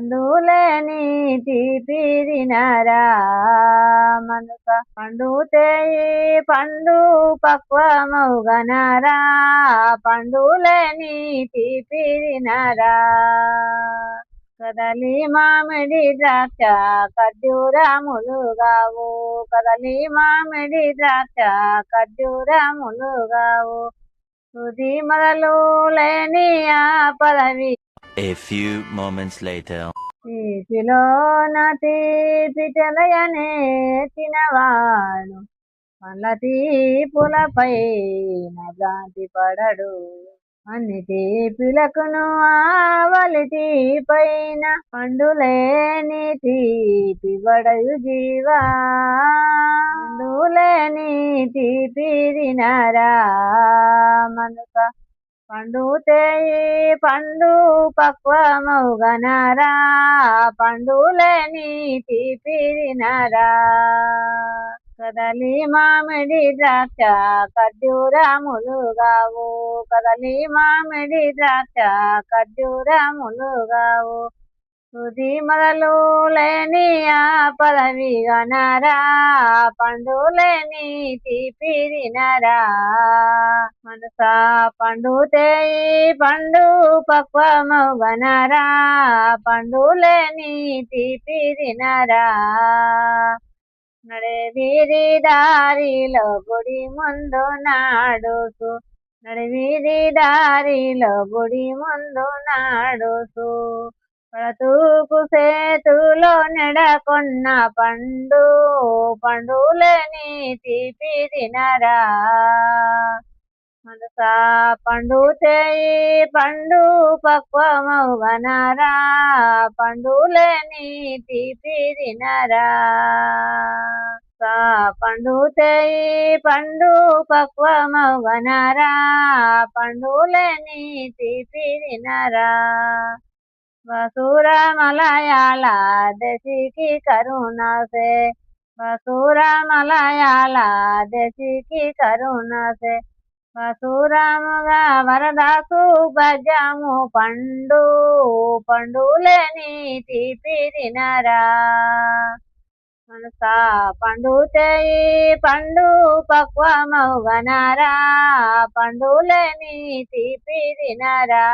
పండులేని తీపిరినరా మనస పండుతే పండు పక్వమౌగనరా పండులేని తీపిరినరా కదలి మామిడి ద్రాక్ష ఖర్జూరములుగావు కదలి మామిడి ద్రాక్ష ఖర్జూరములుగావు తుది మొదలు లేని ఆ పదవి A few moments later. తీపిలోన తీపి తెలయనే తినవాడు మళ్ళ తీపులపై భ్రాంతి పడడు అన్ని తీపిలకును ఆవలి తీపైన పండులేని తీపి బడయు జీవా పండులేని తీపి తినరా మనస పండుతే పండు పక్వమౌగనరా పండులేని తీపిరినరా కదలి మామిడి ద్రాక్ష ఖర్జూరములుగావు కదలి మామిడి ద్రాక్ష ఖర్జూరములుగావు తుది మొదలు లేని ఆ పదవి గనరా పండులేని తీపిరినరా మనస పండుతే పండు పక్వమౌగనరా పండులేని తీపిరినరా నడే వీధి దారిలో గుడి ముందు నాడుసు నడి వీధి దారిలో గుడి ముందు నాడుసు పడతూకు సేతులో నెడకొన్న పండు పండులేని తీపి తినరా మనస పండుతే పండు పక్వమౌగనరా పండులేని తీపి తినరా పండుతే పండు పక్వమౌగనరా పండులేని తీపి తినరా बसुरा मलयाला देसी की करुणा से बसुरा मलयाला देसी की करुणा से बसुरामुगा वरदासु बजामु पंडु पंडुलेनी तीपि तिनरा మనస పండుతే పండు పక్వమౌగనరా పండులేని తీపి తినరా